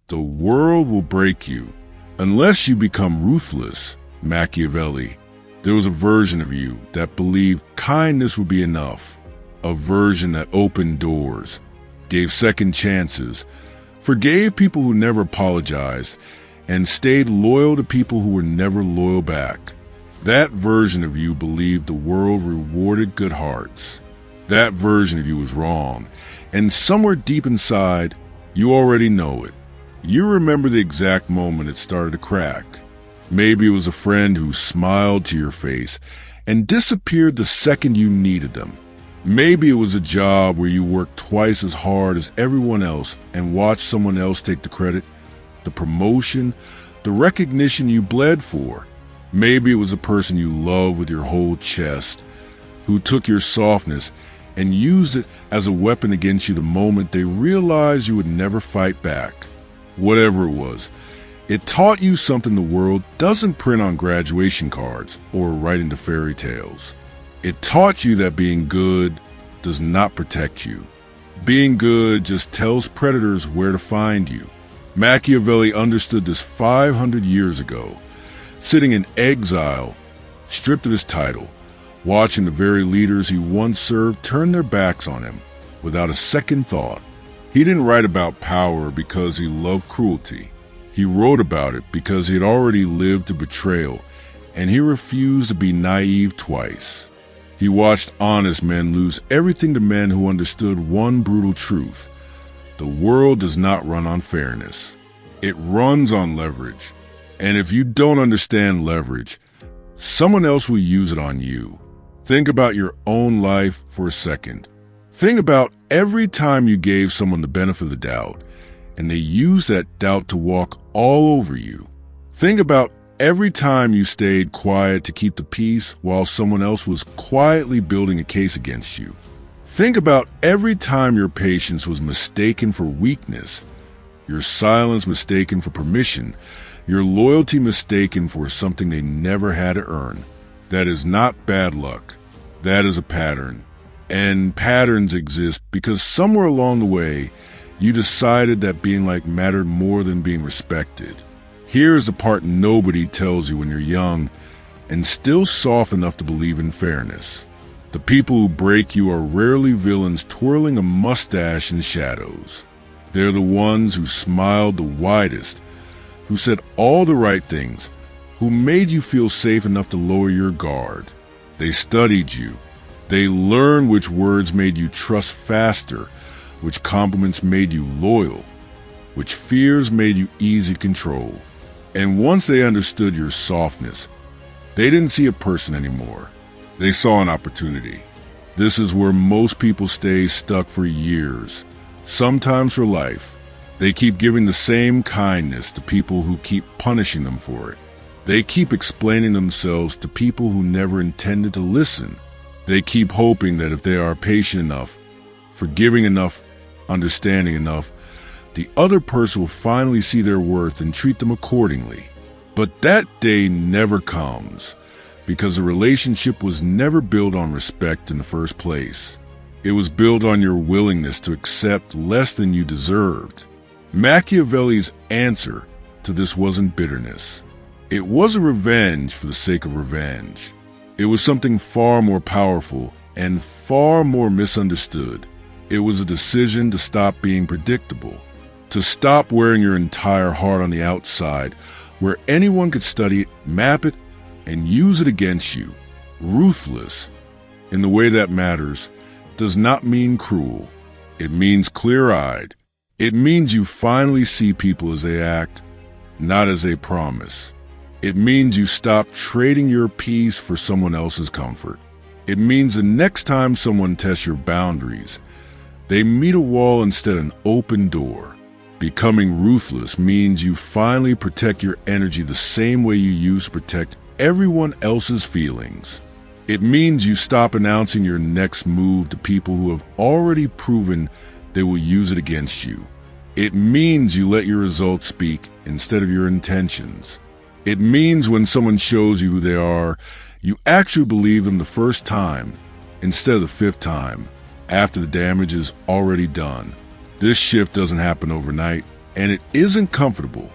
The world will break you. Unless you become ruthless, Machiavelli. There was a version of you that believed kindness would be enough. A version that opened doors, gave second chances, forgave people who never apologized, and stayed loyal to people who were never loyal back. That version of you believed the world rewarded good hearts. That version of you was wrong, and somewhere deep inside, you already know it. You remember the exact moment it started to crack. Maybe it was a friend who smiled to your face and disappeared the second you needed them. Maybe it was a job where you worked twice as hard as everyone else and watched someone else take the credit, the promotion, the recognition you bled for. Maybe it was a person you loved with your whole chest, who took your softness and used it as a weapon against you the moment they realized you would never fight back. Whatever it was, it taught you something the world doesn't print on graduation cards or write into fairy tales. It taught you that being good does not protect you. Being good just tells predators where to find you. Machiavelli understood this 500 years ago, sitting in exile, stripped of his title, watching the very leaders he once served turn their backs on him without a second thought. He didn't write about power because he loved cruelty. He wrote about it because he had already lived through betrayal, and he refused to be naive twice. He watched honest men lose everything to men who understood one brutal truth. The world does not run on fairness. It runs on leverage. And if you don't understand leverage, someone else will use it on you. Think about your own life for a second. Think about every time you gave someone the benefit of the doubt, and they used that doubt to walk all over you. Think about every time you stayed quiet to keep the peace while someone else was quietly building a case against you. Think about every time your patience was mistaken for weakness, your silence mistaken for permission, your loyalty mistaken for something they never had to earn. That is not bad luck. That is a pattern. And patterns exist because somewhere along the way, you decided that being liked mattered more than being respected. Here's the part nobody tells you when you're young and still soft enough to believe in fairness. The people who break you are rarely villains twirling a mustache in shadows. They're the ones who smiled the widest, who said all the right things, who made you feel safe enough to lower your guard. They studied you. They learned which words made you trust faster, which compliments made you loyal, which fears made you easy to control. And once they understood your softness, they didn't see a person anymore. They saw an opportunity. This is where most people stay stuck for years, sometimes for life. They keep giving the same kindness to people who keep punishing them for it. They keep explaining themselves to people who never intended to listen. They keep hoping that if they are patient enough, forgiving enough, understanding enough, the other person will finally see their worth and treat them accordingly. But that day never comes, because the relationship was never built on respect in the first place. It was built on your willingness to accept less than you deserved. Machiavelli's answer to this wasn't bitterness. It wasn't revenge for the sake of revenge. It was something far more powerful and far more misunderstood. It was a decision to stop being predictable, to stop wearing your entire heart on the outside, where anyone could study it, map it, and use it against you. Ruthless, in the way that matters, does not mean cruel. It means clear-eyed. It means you finally see people as they act, not as they promise. It means you stop trading your peace for someone else's comfort. It means the next time someone tests your boundaries, they meet a wall instead of an open door. Becoming ruthless means you finally protect your energy the same way you used to protect everyone else's feelings. It means you stop announcing your next move to people who have already proven they will use it against you. It means you let your results speak instead of your intentions. It means when someone shows you who they are, you actually believe them the first time instead of the fifth time, after the damage is already done. This shift doesn't happen overnight. and it isn't comfortable.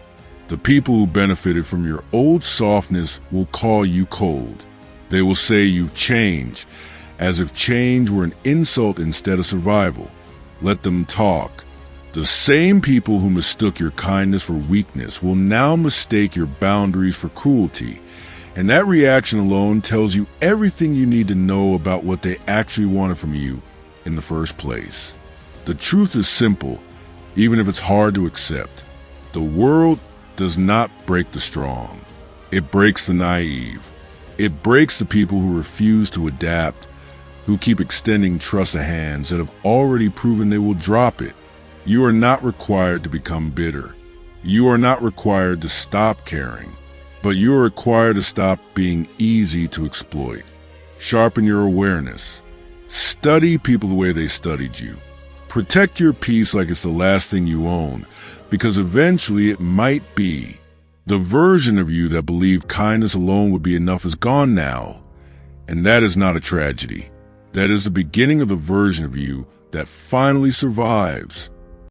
The people who benefited from your old softness will call you cold. They will say you've changed, as if change were an insult instead of survival. Let them talk. The same people who mistook your kindness for weakness will now mistake your boundaries for cruelty, and that reaction alone tells you everything you need to know about what they actually wanted from you in the first place. The truth is simple, even if it's hard to accept. The world does not break the strong. It breaks the naive. It breaks the people who refuse to adapt, who keep extending trusted hands that have already proven they will drop it. You are not required to become bitter. You are not required to stop caring, but you are required to stop being easy to exploit. Sharpen your awareness. Study people the way they studied you. Protect your peace like it's the last thing you own, because eventually it might be. The version of you that believed kindness alone would be enough is gone now, and that is not a tragedy. That is the beginning of the version of you that finally survives.